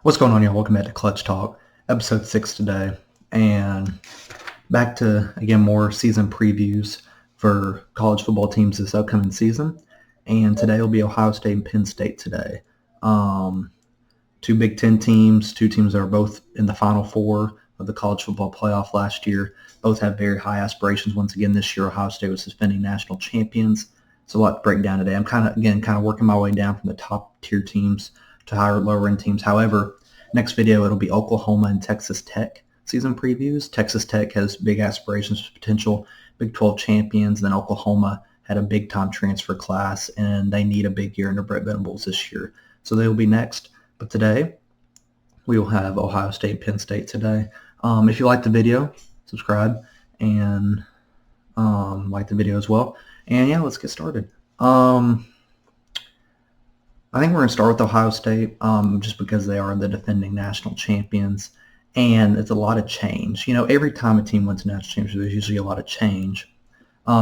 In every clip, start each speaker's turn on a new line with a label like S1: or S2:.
S1: What's going on, y'all? Welcome back to Clutch Talk, episode 6 today. And back to, again, more season previews for college football teams this upcoming season. And today will be Ohio State and Penn State today. Two Big Ten teams, two teams that are both in the Final Four of the college football playoff last year. Both have very high aspirations. Once again, this year, Ohio State was defending national champions. So a lot to break down today. I'm kind of working my way down from the top tier teams to higher, lower end teams. However, next video, it'll be Oklahoma and Texas Tech season previews. Texas Tech has big aspirations for potential Big 12 champions. Then Oklahoma had a big-time transfer class, and they need a big year under Brett Venables this year. So they will be next. But today, we will have Ohio State, Penn State today. If you like the video, subscribe and like the video as well. And yeah, let's get started. I think we're going to start with Ohio State just because they are the defending national champions, and it's a lot of change. You know, every time a team wins a national championship, there's usually a lot of change.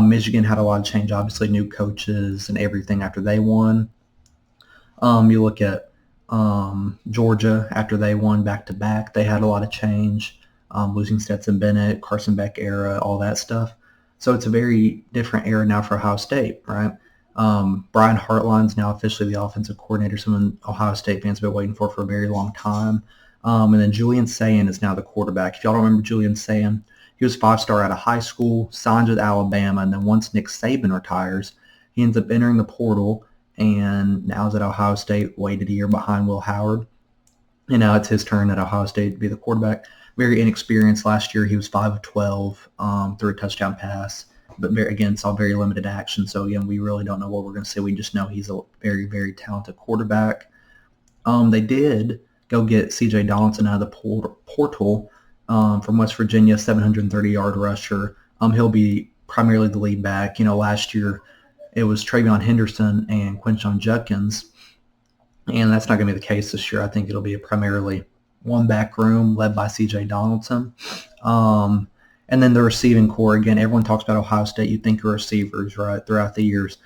S1: Michigan had a lot of change, obviously new coaches and everything after they won. You look at Georgia after they won back-to-back, they had a lot of change, losing Stetson Bennett, Carson Beck era, all that stuff. So it's a very different era now for Ohio State, right? Brian Hartline's now officially the offensive coordinator, someone Ohio State fans have been waiting for a very long time. And then Julian Sayin is now the quarterback. If y'all don't remember Julian Sayin, he was 5-star out of high school, signed with Alabama, and then once Nick Saban retires, he ends up entering the portal, and now is at Ohio State, waited a year behind Will Howard. And now it's his turn at Ohio State to be the quarterback. Very inexperienced. Last year he was 5 of 12, threw a touchdown pass, but saw very limited action. So again, we really don't know what we're going to see. We just know he's a very, very talented quarterback. They did go get C.J. Donaldson out of the portal from West Virginia, 730-yard rusher. He'll be primarily the lead back. You know, last year it was Travion Henderson and Quinshon Judkins, and that's not going to be the case this year. I think it'll be a primarily one-back room led by C.J. Donaldson. And then the receiving core, again, everyone talks about Ohio State. You think of receivers, right, throughout the years.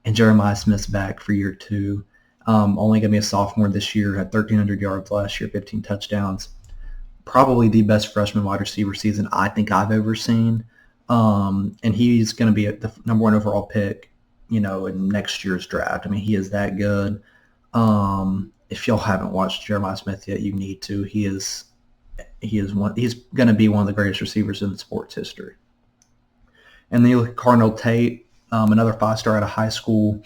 S1: And Jeremiah Smith's back for year 2. Only going to be a sophomore this year, had 1,300 yards last year, 15 touchdowns. Probably the best freshman wide receiver season I think I've ever seen. And he's going to be the number 1 overall pick, you know, in next year's draft. I mean, he is that good. If y'all haven't watched Jeremiah Smith yet, you need to. He's going to be one of the greatest receivers in sports history. And then you look at Cardinal Tate, another 5-star out of high school,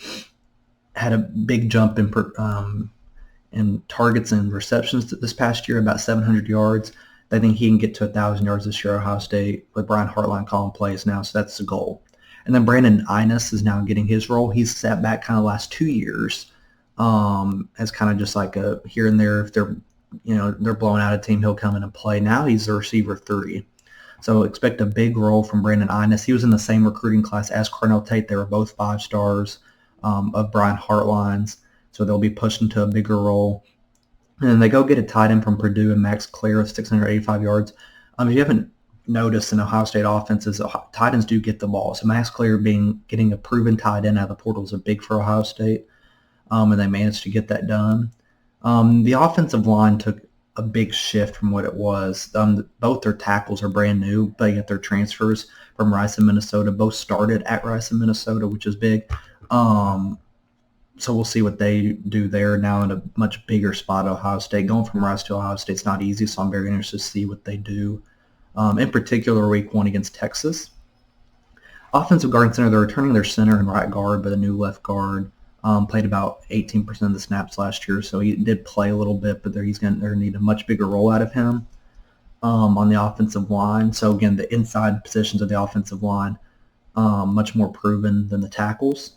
S1: had a big jump in targets and receptions this past year, about 700 yards. They think he can get to 1,000 yards this year at Ohio State with Brian Hartline calling plays now, so that's the goal. And then Brandon Inus is now getting his role. He's sat back kind of last 2 years as kind of just like a here and there. If they're blowing out a team, he'll come in and play. Now he's the receiver 3. So expect a big role from Brandon Inus. He was in the same recruiting class as Cardinal Tate. They were both 5-stars of Brian Hartline's. So they'll be pushed into a bigger role. And then they go get a tight end from Purdue and Max Clare with 685 yards. If you haven't noticed in Ohio State offenses, tight ends do get the ball. So Max Clare getting a proven tight end out of the portal is big for Ohio State. And they managed to get that done. The offensive line took a big shift from what it was. Both their tackles are brand new, but yet they're transfers from Rice and Minnesota. Both started at Rice and Minnesota, which is big. So we'll see what they do there now in a much bigger spot at Ohio State. Going from Rice to Ohio State is not easy, so I'm very interested to see what they do. In particular, week 1 against Texas. Offensive guard and center, they're returning their center and right guard, but a new left guard. Played about 18% of the snaps last year, so he did play a little bit, but they're going to need a much bigger role out of him on the offensive line. So, again, the inside positions of the offensive line, much more proven than the tackles.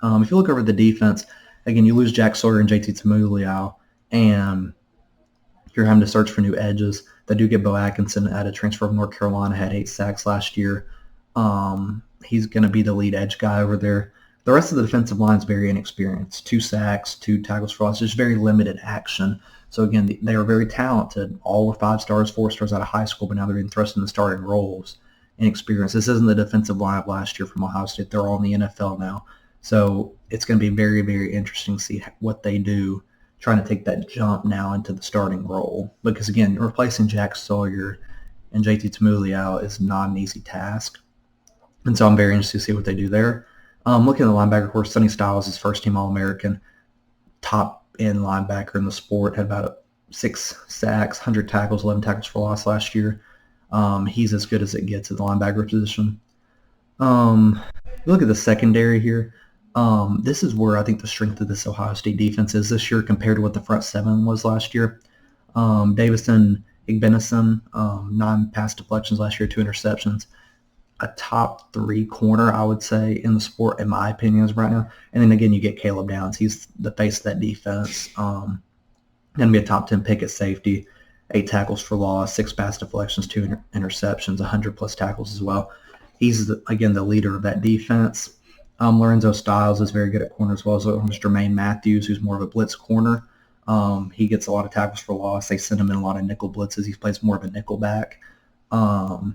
S1: If you look over the defense, again, you lose Jack Sawyer and JT Tamuliao, and you're having to search for new edges. They do get Bo Atkinson at a transfer from North Carolina, had 8 sacks last year. He's going to be the lead edge guy over there. The rest of the defensive line is very inexperienced. 2 sacks, 2 tackles for loss, just very limited action. So, again, they are very talented. All were 5-stars, 4-stars out of high school, but now they're being thrust into starting roles. Inexperience. This isn't the defensive line of last year from Ohio State. They're all in the NFL now. So it's going to be very, very interesting to see what they do trying to take that jump now into the starting role. Because, again, replacing Jack Sawyer and JT Tumuliau is not an easy task. And so I'm very interested to see what they do there. Looking at the linebacker course, Sonny Styles is first-team All-American, top-end linebacker in the sport, had about 6 sacks, 100 tackles, 11 tackles for loss last year. He's as good as it gets at the linebacker position. Look at the secondary here. This is where I think the strength of this Ohio State defense is this year compared to what the front seven was last year. Davison Igbenison, 9 pass deflections last year, 2 interceptions. A top 3 corner, I would say, in the sport, in my opinion, is right now. And then again, you get Caleb Downs. He's the face of that defense. Going to be a top 10 pick at safety, 8 tackles for loss, 6 pass deflections, 2 interceptions, 100-plus tackles as well. He's, again, the leader of that defense. Lorenzo Styles is very good at corner as well as Jermaine Matthews, who's more of a blitz corner. He gets a lot of tackles for loss. They send him in a lot of nickel blitzes. He plays more of a nickel back. So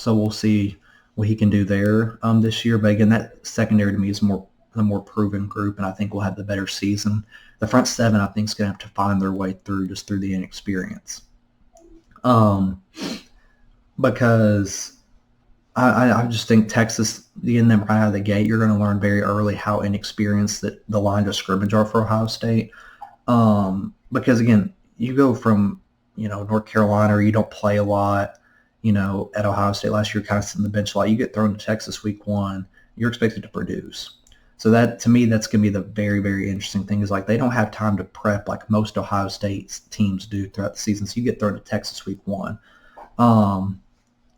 S1: we'll see what he can do there this year. But again, that secondary to me is the more proven group, and I think we'll have the better season. The front seven, I think, is going to have to find their way through just through the inexperience. Because I just think Texas, getting them right out of the gate, you're going to learn very early how inexperienced the line of scrimmage are for Ohio State. Because, again, you go from, North Carolina, or you don't play a lot, at Ohio State last year, kind of sitting the bench a lot. You get thrown to Texas week 1, you're expected to produce. So that, to me, that's going to be the very, very interesting thing is, like, they don't have time to prep like most Ohio State teams do throughout the season. So you get thrown to Texas week 1.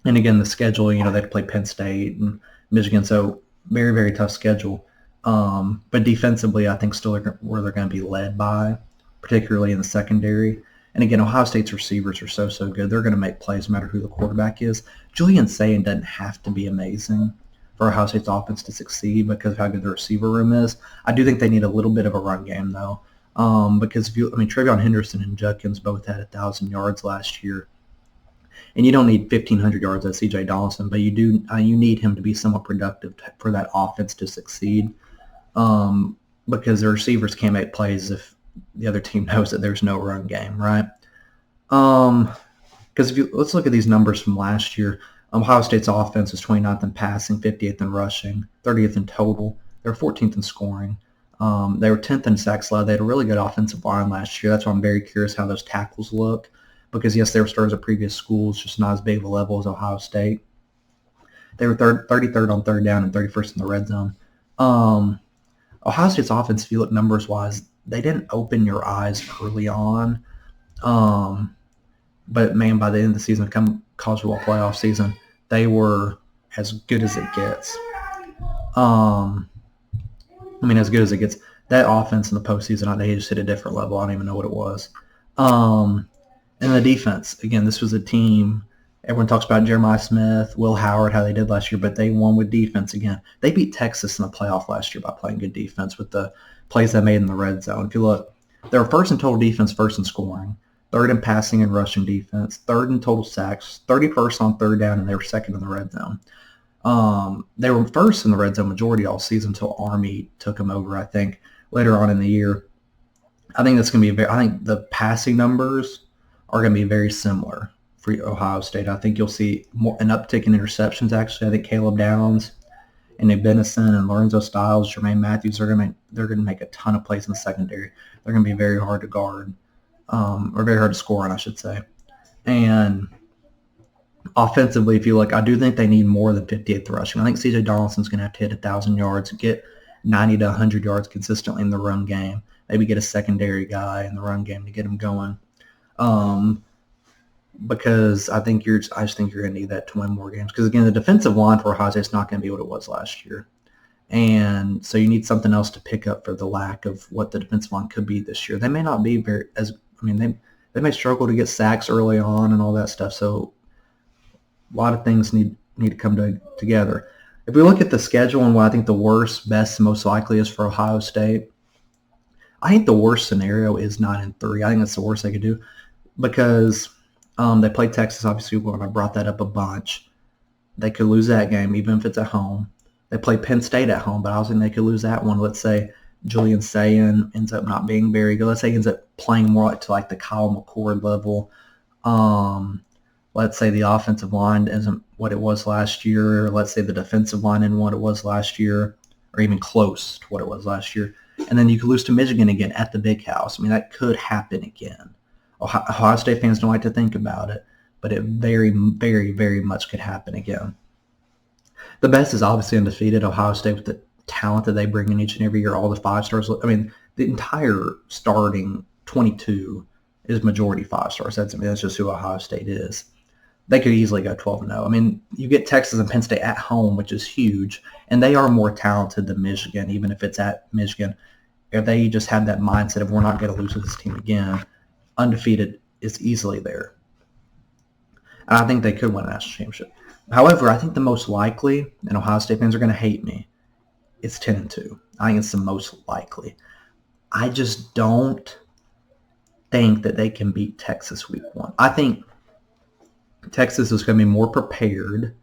S1: And again, the schedule, they have to play Penn State and Michigan. So very, very tough schedule. But defensively, I think still where they're going to be led by, particularly in the secondary. And again, Ohio State's receivers are so good. They're going to make plays no matter who the quarterback is. Julian Sayin doesn't have to be amazing for Ohio State's offense to succeed because of how good the receiver room is. I do think they need a little bit of a run game, though. Because, Travion Henderson and Judkins both had 1,000 yards last year. And you don't need 1,500 yards at C.J. Donaldson, but you need him to be somewhat productive for that offense to succeed. Because the receivers can't make plays if the other team knows that there's no run game, right? Because let's look at these numbers from last year. Ohio State's offense was 29th in passing, 58th in rushing, 30th in total. They were 14th in scoring. They were 10th in sacks allowed. They had a really good offensive line last year. That's why I'm very curious how those tackles look. Because, yes, they were stars at previous schools, just not as big of a level as Ohio State. They were 33rd on third down and 31st in the red zone. Ohio State's offense, if you look numbers-wise, they didn't open your eyes early on. But, man, by the end of the season, come college football playoff season, they were as good as it gets. As good as it gets. That offense in the postseason, they just hit a different level. I don't even know what it was. And the defense, again, this was a team, everyone talks about Jeremiah Smith, Will Howard, how they did last year, but they won with defense again. They beat Texas in the playoff last year by playing good defense with the plays they made in the red zone. If you look, they were first in total defense, first in scoring, third in passing and rushing defense, third in total sacks, 31st on third down, and they were second in the red zone. They were first in the red zone majority all season until Army took them over, I think, later on in the year. I think that's going to be I think the passing numbers are going to be very similar for Ohio State. I think you'll see an uptick in interceptions, actually. I think Caleb Downs and Benison and Lorenzo Styles, Jermaine Matthews, they're going to make a ton of plays in the secondary. They're going to be very hard to guard, or very hard to score on, I should say. And offensively, if you look, I do think they need more than 58th rushing. I think C.J. Donaldson's going to have to hit 1,000 yards, get 90 to 100 yards consistently in the run game. Maybe get a secondary guy in the run game to get him going. Because I just think you're going to need that to win more games. Because, again, the defensive line for Ohio State is not going to be what it was last year. And so you need something else to pick up for the lack of what the defensive line could be this year. They may not be they may struggle to get sacks early on and all that stuff. So a lot of things need to come together. If we look at the schedule and what I think the worst, best, and most likely is for Ohio State, I think the worst scenario is 9-3. I think that's the worst they could do because they play Texas, obviously, when I brought that up a bunch. They could lose that game, even if it's at home. They play Penn State at home, but I was thinking they could lose that one. Let's say Julian Sayin ends up not being very good. Let's say he ends up playing more like to like the Kyle McCord level. Let's say the offensive line isn't what it was last year. Let's say the defensive line isn't what it was last year, or even close to what it was last year. And then you could lose to Michigan again at the Big House. I mean, that could happen again. Ohio State fans don't like to think about it, but it very, very, very much could happen again. The best is obviously undefeated Ohio State with the talent that they bring in each and every year, all the 5-stars. I mean, the entire starting 22 is majority 5-stars. That's just who Ohio State is. They could easily go 12-0. I mean, you get Texas and Penn State at home, which is huge, and they are more talented than Michigan, even if it's at Michigan. If they just have that mindset of we're not going to lose to this team again, undefeated is easily there. And I think they could win a national championship. However, I think the most likely, and Ohio State fans are going to hate me, it's 10-2. I think it's the most likely. I just don't think that they can beat Texas week 1. I think Texas is going to be more prepared.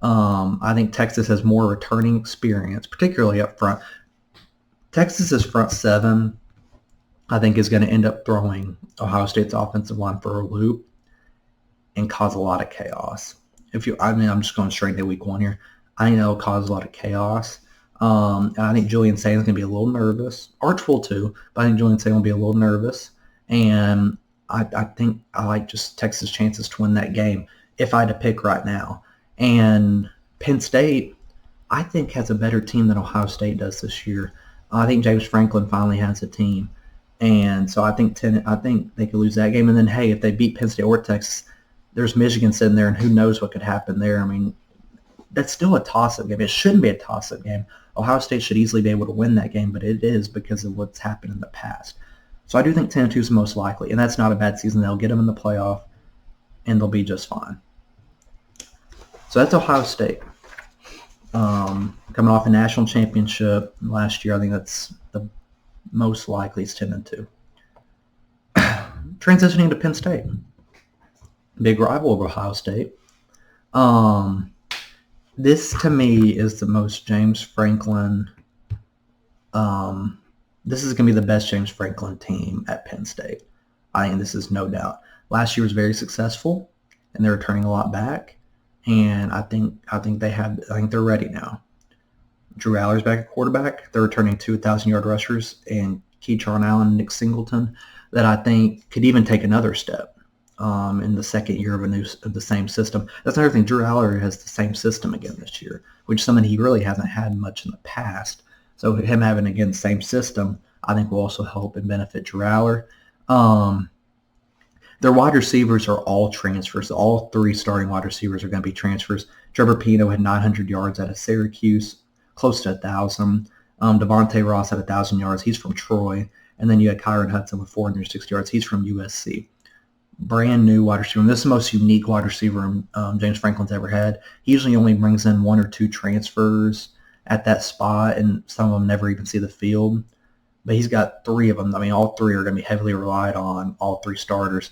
S1: I think Texas has more returning experience, particularly up front. Texas's front seven, I think, is going to end up throwing Ohio State's offensive line for a loop and cause a lot of chaos. I'm just going straight into week 1 here. I think that'll cause a lot of chaos. And I think Julian Sayin is going to be a little nervous. Arch will too, but I think Julian Sayin will be a little nervous. And I think I like just Texas' chances to win that game if I had to pick right now. And Penn State, I think, has a better team than Ohio State does this year. I think James Franklin finally has a team. And so I think they could lose that game. And then, hey, if they beat Penn State or Texas, there's Michigan sitting there, and who knows what could happen there. I mean, that's still a toss-up game. It shouldn't be a toss-up game. Ohio State should easily be able to win that game, but it is because of what's happened in the past. So I do think 10-2 is most likely, and that's not a bad season. They'll get them in the playoff, and they'll be just fine. So that's Ohio State. Coming off a national championship last year, I think that's the most likely is 10-2. Transitioning to Penn State. Big rival of Ohio State. This, to me, is the most James Franklin. This is going to be the best James Franklin team at Penn State. I think this is no doubt. Last year was very successful, and they're returning a lot back. And I think they're ready now. Drew Aller's back at quarterback. They're returning 2,000-yard rushers and Keytron Allen and Nick Singleton that I think could even take another step in the second year of the same system. That's another thing. Drew Aller has the same system again this year, which is something he really hasn't had much in the past. So him having, again, the same system, I think will also help and benefit Drew Aller. Their wide receivers are all transfers. All 3 starting wide receivers are going to be transfers. Trevor Pino had 900 yards out of Syracuse, close to 1,000. Devontae Ross had 1,000 yards. He's from Troy. And then you had Kyron Hudson with 460 yards. He's from USC. Brand new wide receiver. And this is the most unique wide receiver James Franklin's ever had. He usually only brings in 1 or 2 transfers at that spot, and some of them never even see the field. But he's got 3 of them. I mean, all 3 are going to be heavily relied on. All 3 starters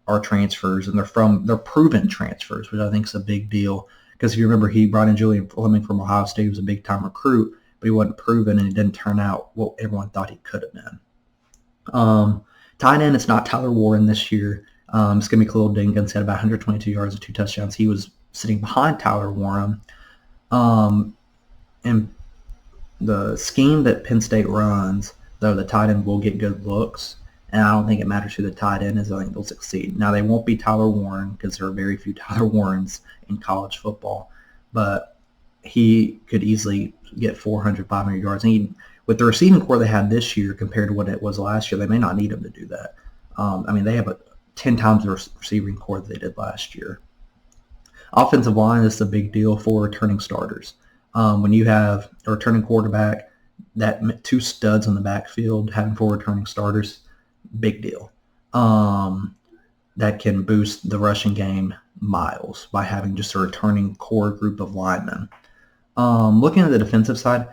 S1: are transfers, and they're proven transfers, which I think is a big deal. Because if you remember, he brought in Julian Fleming from Ohio State. He was a big-time recruit, but he wasn't proven, and he didn't turn out what everyone thought he could have been. Tight end, it's not Tyler Warren this year. It's going to be Khalil Dinkins. He had about 122 yards and 2 touchdowns. He was sitting behind Tyler Warren. And the scheme that Penn State runs, though, the tight end will get good looks. And I don't think it matters who the tight end is. I think they'll succeed. Now, they won't be Tyler Warren because there are very few Tyler Warrens in college football. But he could easily get 400, 500 yards. And with the receiving core they had this year compared to what it was last year, they may not need him to do that. They have 10 times the receiving core that they did last year. Offensive line is a big deal for returning starters. When you have a returning quarterback, that 2 studs in the backfield, having 4 returning starters, big deal. That can boost the rushing game miles by having just a returning core group of linemen. Looking at the defensive side,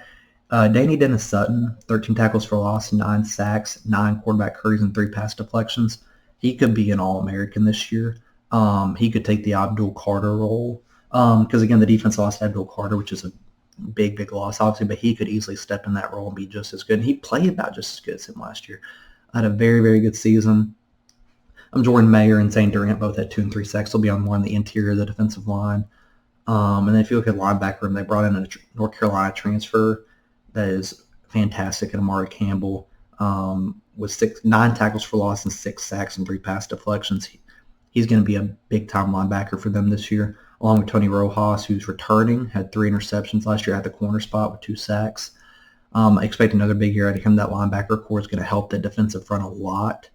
S1: Danny Dennis Sutton, 13 tackles for loss, 9 sacks, 9 quarterback hurries, and 3 pass deflections. He could be an All-American this year. He could take the Abdul Carter role. Because, again, the defense lost Abdul Carter, which is a big loss, obviously, but he could easily step in that role and be just as good. And he played about just as good as him last year. Had a very good season. Jordan Mayer and Zane Durant both had 2 and 3 sacks. They'll be on more on the interior of the defensive line. And then if you look at linebacker room, they brought in a North Carolina transfer that is fantastic, and Amari Campbell with 9 tackles for loss and 6 sacks and 3 pass deflections. He's going to be a big-time linebacker for them this year, along with Tony Rojas, who's returning, had 3 interceptions last year at the corner spot with 2 sacks. I expect another big year out of him. That linebacker core is going to help the defensive front a lot.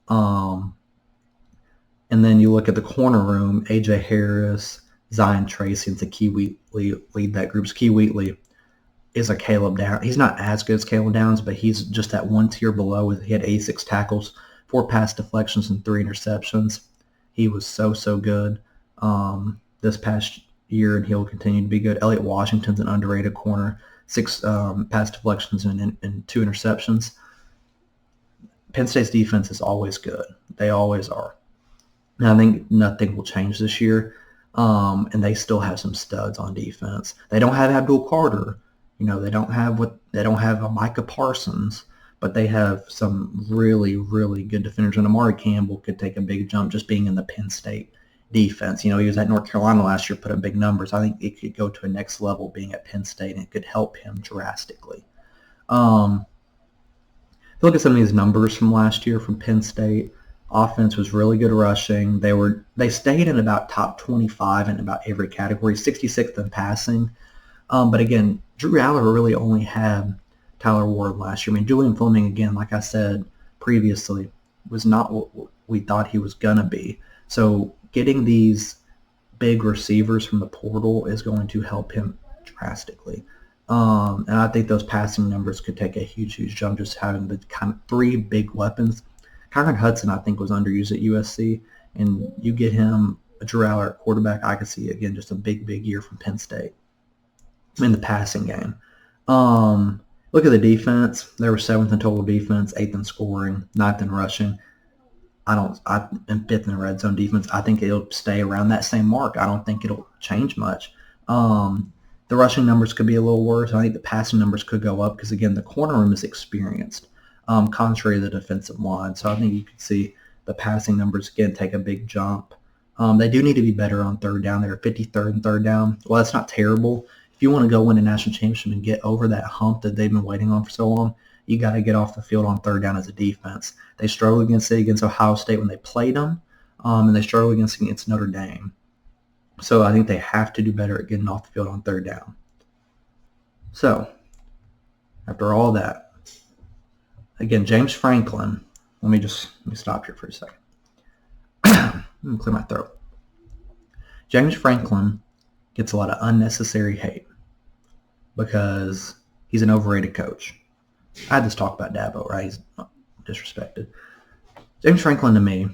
S1: And then you look at the corner room, A.J. Harris, Zion Tracy, and Zakee Wheatley lead that group. Zakee Wheatley is a Caleb Downs. He's not as good as Caleb Downs, but he's just that one tier below. He had 86 tackles, 4 pass deflections, and 3 interceptions. He was so good this past year, and he'll continue to be good. Elliott Washington's an underrated corner, 6 pass deflections and 2 interceptions. Penn State's defense is always good. They always are. And I think nothing will change this year. And they still have some studs on defense. They don't have Abdul Carter. They don't have a Micah Parsons, but they have some really good defenders. And Amari Campbell could take a big jump just being in the Penn State defense. He was at North Carolina last year, put up big numbers. I think it could go to a next level being at Penn State, and it could help him drastically. If you look at some of these numbers from last year from Penn State, offense was really good rushing. They stayed in about top 25 in about every category, 66th in passing. But again, Drew Aller really only had Tyler Ward last year. Julian Fleming, again, like I said previously, was not what we thought he was going to be. So getting these big receivers from the portal is going to help him drastically. And I think those passing numbers could take a huge jump just having the kind of 3 big weapons. Kyron Hudson, I think, was underused at USC, and you get him a Drew Aller at quarterback, I could see, again, just a big year from Penn State in the passing game. Look at the defense. They were 7th in total defense, 8th in scoring, 9th in rushing. And 5th in the red zone defense. I think it'll stay around that same mark. I don't think it'll change much. The rushing numbers could be a little worse. I think the passing numbers could go up because, again, the corner room is experienced, contrary to the defensive line. So I think you could see the passing numbers, again, take a big jump. They do need to be better on third down. They're 53rd in third down. Well, that's not terrible. If you want to go win a national championship and get over that hump that they've been waiting on for so long, you got to get off the field on third down as a defense. They struggled against Ohio State when they played them, and they struggled against Notre Dame. So I think they have to do better at getting off the field on third down. So, after all that, again, James Franklin, let me stop here for a second. Let me clear my throat. James Franklin gets a lot of unnecessary hate because he's an overrated coach. I had this talk about Dabo, right? He's not disrespected. James Franklin, to me,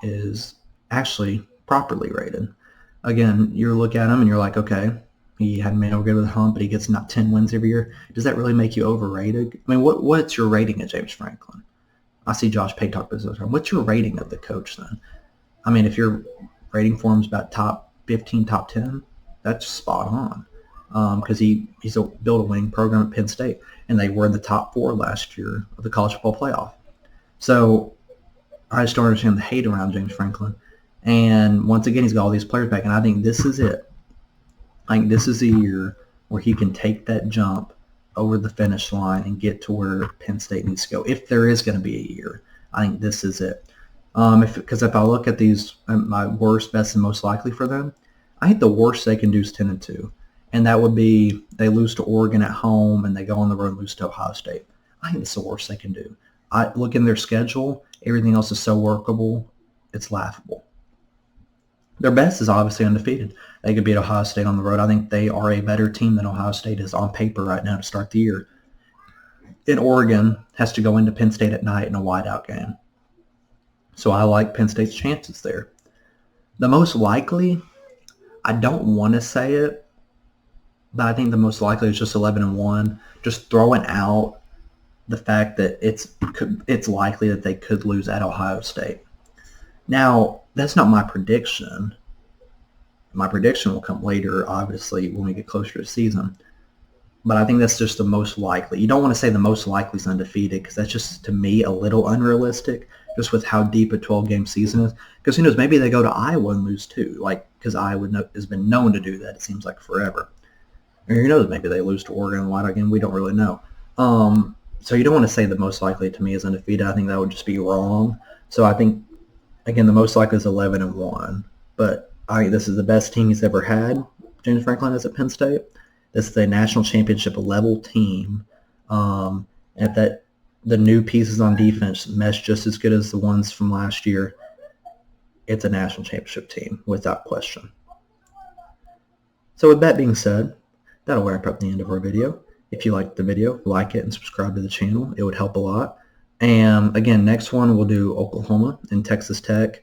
S1: is actually properly rated. Again, you look at him and you're like, okay, he hadn't made over good with the hump, but he gets not 10 wins every year. Does that really make you overrated? What's your rating of James Franklin? I see Josh Pate talk about this all the time. What's your rating of the coach then? If your rating for him is about top 15, top 10, that's spot on. Because he's built a winning program at Penn State, and they were in the top 4 last year of the college football playoff. So I just don't understand the hate around James Franklin. And once again, he's got all these players back, and I think this is it. I think this is a year where he can take that jump over the finish line and get to where Penn State needs to go. If there is going to be a year, I think this is it. Because if I look at these, my worst, best, and most likely for them, I think the worst they can do is 10-2. And that would be they lose to Oregon at home and they go on the road and lose to Ohio State. I think that's the worst they can do. I look in their schedule, everything else is so workable, it's laughable. Their best is obviously undefeated. They could beat Ohio State on the road. I think they are a better team than Ohio State is on paper right now to start the year. And Oregon has to go into Penn State at night in a whiteout game. So I like Penn State's chances there. The most likely, I don't want to say it, but I think the most likely is just 11-1. Just throwing out the fact that it's likely that they could lose at Ohio State. Now, that's not my prediction. My prediction will come later, obviously, when we get closer to the season. but I think that's just the most likely. You don't want to say the most likely is undefeated because that's just, to me, a little unrealistic just with how deep a 12-game season is. Because who knows, maybe they go to Iowa and lose too, like because Iowa has been known to do that, it seems like forever. Or who knows, maybe they lose to Oregon and White again. We don't really know. So you don't want to say the most likely to me is undefeated. I think that would just be wrong. So I think, again, the most likely is 11-1. But this is the best team he's ever had, James Franklin is at Penn State. This is a national championship level team. If the new pieces on defense mesh just as good as the ones from last year, it's a national championship team without question. So with that being said, that'll wrap up the end of our video. If you liked the video, like it and subscribe to the channel. It would help a lot. And again, next one we'll do Oklahoma and Texas Tech.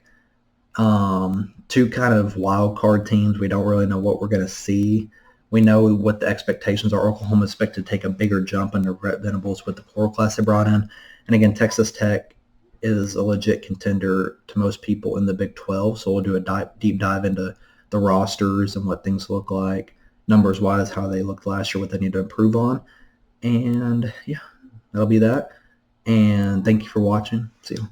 S1: Two kind of wild card teams. We don't really know what we're going to see. We know what the expectations are. Oklahoma is expected to take a bigger jump under Brett Venables with the portal class they brought in. And again, Texas Tech is a legit contender to most people in the Big 12. So we'll do a deep dive into the rosters and what things look like, numbers-wise, how they looked last year, what they need to improve on. And, yeah, that'll be that. And thank you for watching. See you.